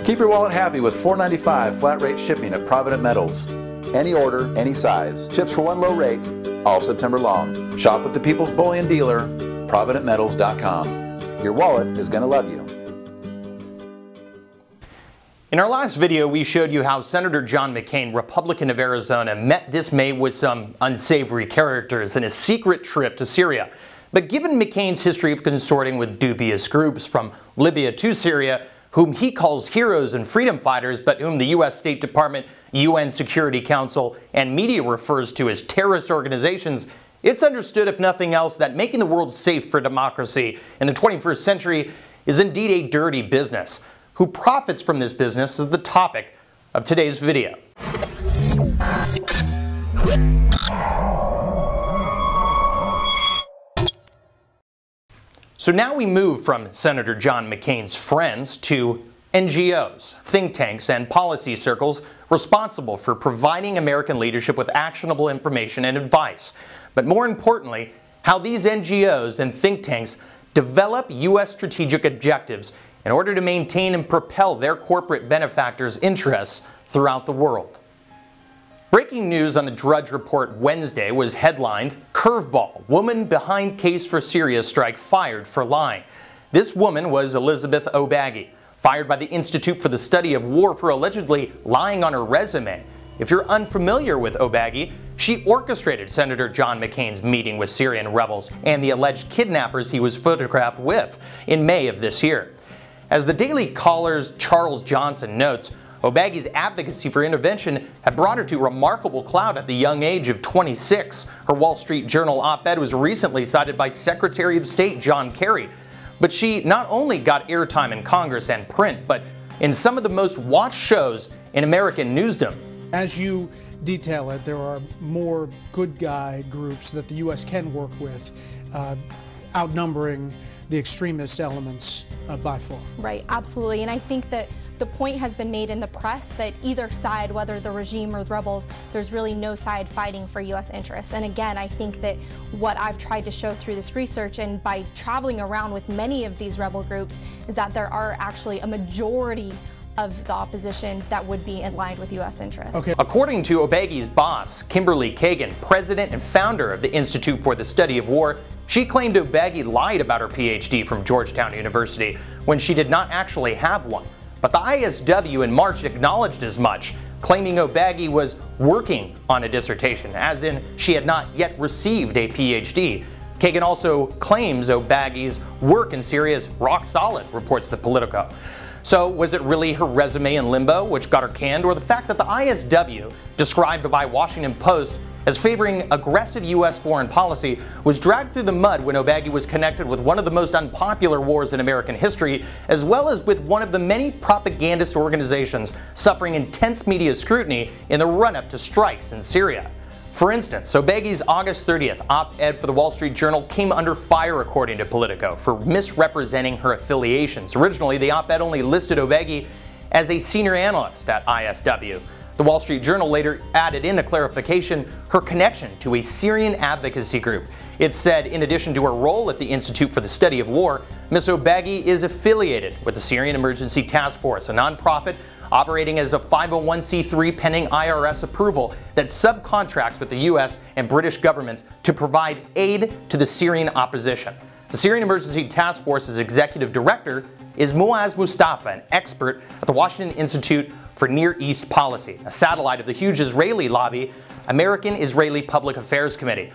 Keep your wallet happy with $4.95 flat rate shipping at Provident Metals. Any order, any size. Ships for one low rate, all September long. Shop with the People's Bullion Dealer, ProvidentMetals.com. Your wallet is going to love you. In our last video, we showed you how Senator John McCain, Republican of Arizona, met this May with some unsavory characters in a secret trip to Syria. But given McCain's history of consorting with dubious groups from Libya to Syria, whom he calls heroes and freedom fighters, but whom the U.S. State Department, UN Security Council, and media refers to as terrorist organizations, it's understood, if nothing else, that making the world safe for democracy in the 21st century is indeed a dirty business. Who profits from this business is the topic of today's video. So now we move from Senator John McCain's friends to NGOs, think tanks, and policy circles responsible for providing American leadership with actionable information and advice. But more importantly, how these NGOs and think tanks develop U.S. strategic objectives in order to maintain and propel their corporate benefactors' interests throughout the world. Breaking news on the Drudge Report Wednesday was headlined, "Curveball, Woman Behind Case for Syria Strike Fired for Lying." This woman was Elizabeth O'Baggy, fired by the Institute for the Study of War for allegedly lying on her resume. If you're unfamiliar with O'Baggy, she orchestrated Senator John McCain's meeting with Syrian rebels and the alleged kidnappers he was photographed with in May of this year. As the Daily Caller's Charles Johnson notes, O'Baggy's advocacy for intervention had brought her to remarkable clout at the young age of 26. Her Wall Street Journal op-ed was recently cited by Secretary of State John Kerry. But she not only got airtime in Congress and print, but in some of the most watched shows in American newsdom. As you detail it, there are more good guy groups that the U.S. can work with, outnumbering the extremist elements by far. Right, absolutely. And I think that the point has been made in the press that either side, whether the regime or the rebels, there's really no side fighting for U.S. interests. And again, I think that what I've tried to show through this research and by traveling around with many of these rebel groups is that there are actually a majority of the opposition that would be in line with U.S. interests. Okay. According to O'Baggy's boss, Kimberly Kagan, president and founder of the Institute for the Study of War, she claimed O'Baggy lied about her PhD from Georgetown University when she did not actually have one. But the ISW in March acknowledged as much, claiming O'Baggy was working on a dissertation, as in she had not yet received a PhD. Kagan also claims O'Baggy's work in Syria is rock solid, reports the Politico. So was it really her resume in limbo which got her canned, or the fact that the ISW, described by Washington Post as favoring aggressive U.S. foreign policy, was dragged through the mud when O'Baggy was connected with one of the most unpopular wars in American history, as well as with one of the many propagandist organizations suffering intense media scrutiny in the run-up to strikes in Syria? For instance, O'Baggy's August 30th op-ed for the Wall Street Journal came under fire, according to Politico, for misrepresenting her affiliations. Originally, the op-ed only listed O'Baggy as a senior analyst at ISW. The Wall Street Journal later added in a clarification her connection to a Syrian advocacy group. It said, in addition to her role at the Institute for the Study of War, Ms. O'Baggy is affiliated with the Syrian Emergency Task Force, a nonprofit operating as a 501c3 pending IRS approval that subcontracts with the U.S. and British governments to provide aid to the Syrian opposition. The Syrian Emergency Task Force's executive director is Muaz Mustafa, an expert at the Washington Institute for Near East Policy, a satellite of the huge Israeli lobby, American-Israeli Public Affairs Committee.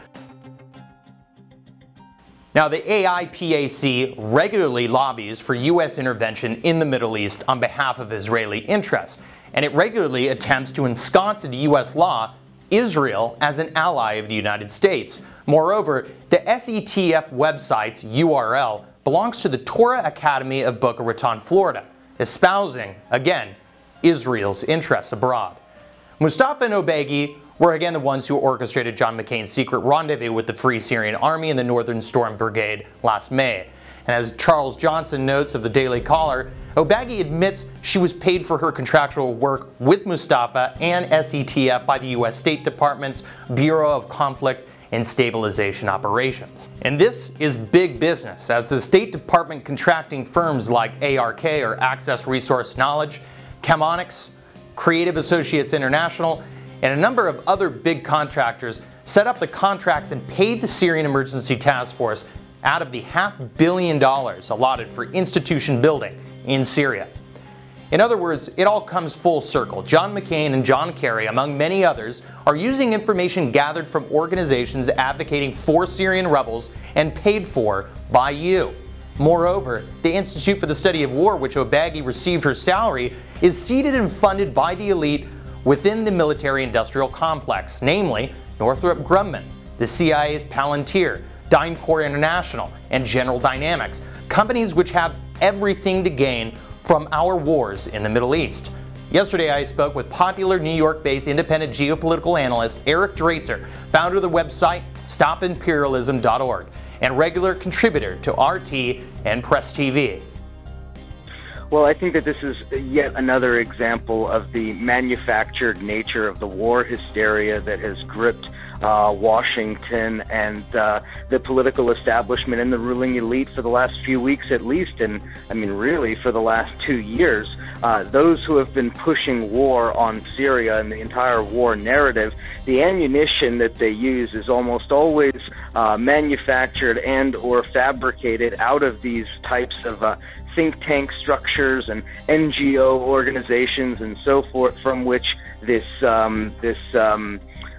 Now, the AIPAC regularly lobbies for U.S. intervention in the Middle East on behalf of Israeli interests, and it regularly attempts to ensconce into U.S. law Israel as an ally of the United States. Moreover, the SETF website's URL belongs to the Torah Academy of Boca Raton, Florida, espousing, again, Israel's interests abroad. Mustafa and O'Baggy were again the ones who orchestrated John McCain's secret rendezvous with the Free Syrian Army and the Northern Storm Brigade last May. And as Charles Johnson notes of the Daily Caller, O'Baggy admits she was paid for her contractual work with Mustafa and SETF by the U.S. State Department's Bureau of Conflict and stabilization operations. And this is big business, as the State Department contracting firms like ARK, or Access Resource Knowledge, Chemonics, Creative Associates International, and a number of other big contractors set up the contracts and paid the Syrian Emergency Task Force out of the $500 million allotted for institution building in Syria. In other words, it all comes full circle. John McCain and John Kerry, among many others, are using information gathered from organizations advocating for Syrian rebels and paid for by you. Moreover, the Institute for the Study of War, which Obagi received her salary, is seeded and funded by the elite within the military-industrial complex, namely Northrop Grumman, the CIA's Palantir, DynCorp International, and General Dynamics, companies which have everything to gain from our wars in the Middle East. Yesterday I spoke with popular New York-based independent geopolitical analyst Eric Draitser, founder of the website StopImperialism.org, and regular contributor to RT and Press TV. Well, I think that this is yet another example of the manufactured nature of the war hysteria that has gripped Washington and the political establishment and the ruling elite for the last few weeks at least, and I mean really for the last 2 years. Those who have been pushing war on Syria and the entire war narrative, the ammunition that they use is almost always manufactured and or fabricated out of these types of think tank structures and NGO organizations and so forth, from which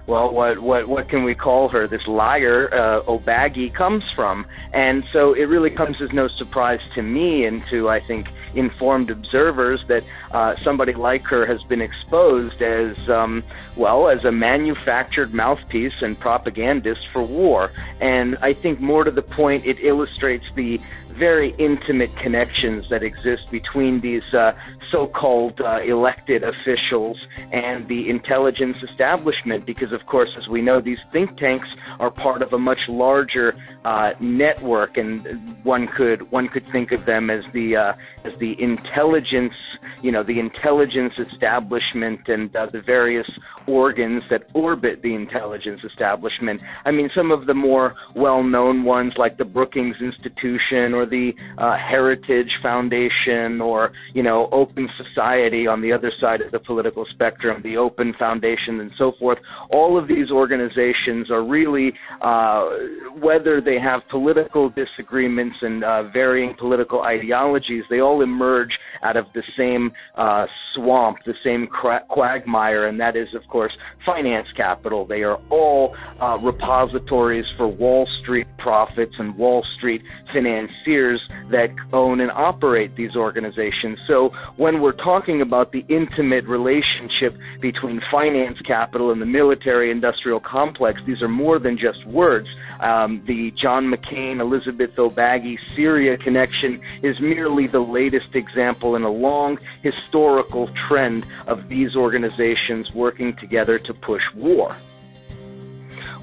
well, what can we call her? This liar, Obagi, comes from. And so it really comes as no surprise to me and to, I think, informed observers that somebody like her has been exposed as, well, as a manufactured mouthpiece and propagandist for war. And I think more to the point, it illustrates the very intimate connections that exist between these so-called elected officials and the intelligence establishment, because of course, as we know, these think tanks are part of a much larger network, and one could think of them as the intelligence, the intelligence establishment and the various organs that orbit the intelligence establishment. I mean, some of the more well-known ones like the Brookings Institution or the Heritage Foundation, or, Open Society on the other side of the political spectrum, the Open Foundation and so forth. All of these organizations are really, whether they have political disagreements and varying political ideologies, they all emerge out of the same swamp, the same quagmire, and that is, of course, finance capital. They are all repositories for Wall Street profits and Wall Street financiers that own and operate these organizations. So when we're talking about the intimate relationship between finance capital and the military-industrial complex, these are more than just words. The John McCain, Elizabeth Obagi, Syria connection is merely the latest example in a long historical trend of these organizations working together to push war.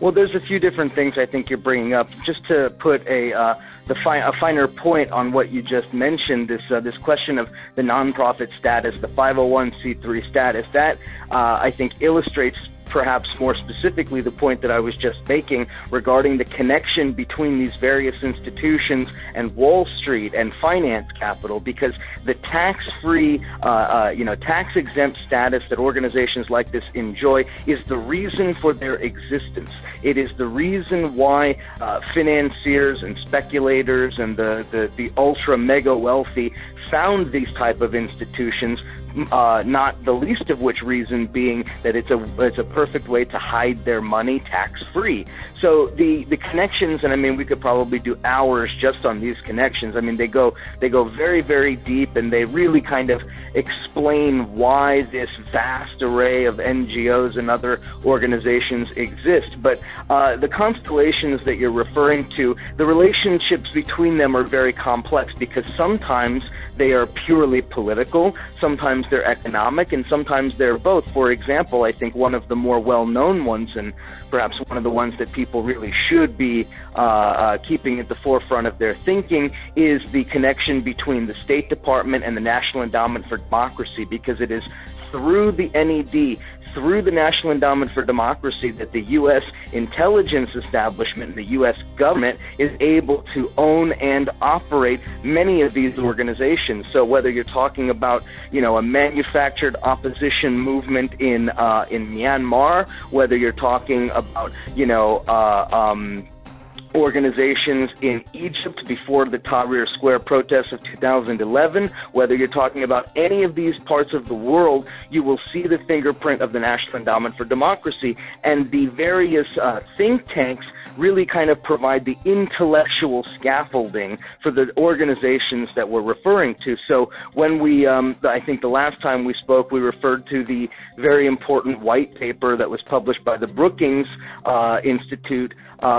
Well, there's a few different things I think you're bringing up. Just to put a finer point on what you just mentioned, this question of the nonprofit status, the 501c3 status, that I think illustrates perhaps more specifically the point that I was just making regarding the connection between these various institutions and Wall Street and finance capital, because the tax-free, tax-exempt status that organizations like this enjoy is the reason for their existence. It is the reason why financiers and speculators and the ultra-mega wealthy found these type of institutions, not the least of which reason being that it's a perfect way to hide their money tax-free. So the connections, and I mean, we could probably do hours just on these connections. I mean, they go very, very deep, and they really kind of explain why this vast array of NGOs and other organizations exist. But the constellations that you're referring to, the relationships between them are very complex, because sometimes they are purely political, sometimes sometimes they're economic, and sometimes they're both. For example, I think one of the more well-known ones, and perhaps one of the ones that people really should be keeping at the forefront of their thinking, is the connection between the State Department and the National Endowment for Democracy, because it is through the NED, through the National Endowment for Democracy, that the U.S. intelligence establishment and the U.S. government is able to own and operate many of these organizations. So whether you're talking about, a manufactured opposition movement in Myanmar, whether you're talking about, organizations in Egypt before the Tahrir Square protests of 2011, whether you're talking about any of these parts of the world, you will see the fingerprint of the National Endowment for Democracy. And the various think tanks really kind of provide the intellectual scaffolding for the organizations that we're referring to. So when we, I think the last time we spoke, we referred to the very important white paper that was published by the Brookings Institute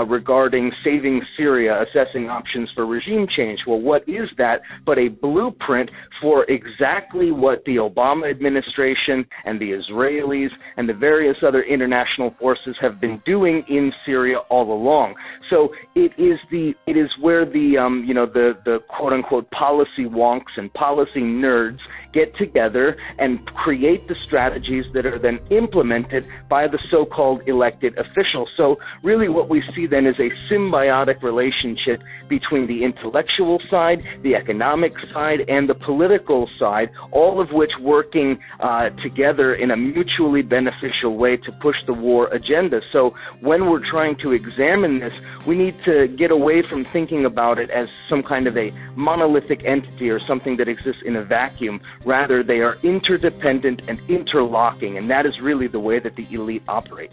regarding saving Syria, assessing options for regime change. Well, what is that but a blueprint for exactly what the Obama administration and the Israelis and the various other international forces have been doing in Syria all along. So it is where the quote unquote policy wonks and policy nerds get together and create the strategies that are then implemented by the so-called elected officials. So really what we see then is a symbiotic relationship between the intellectual side, the economic side, and the political side, all of which working together in a mutually beneficial way to push the war agenda. So when we're trying to examine this, we need to get away from thinking about it as some kind of a monolithic entity or something that exists in a vacuum. Rather, they are interdependent and interlocking, and that is really the way that the elite operate.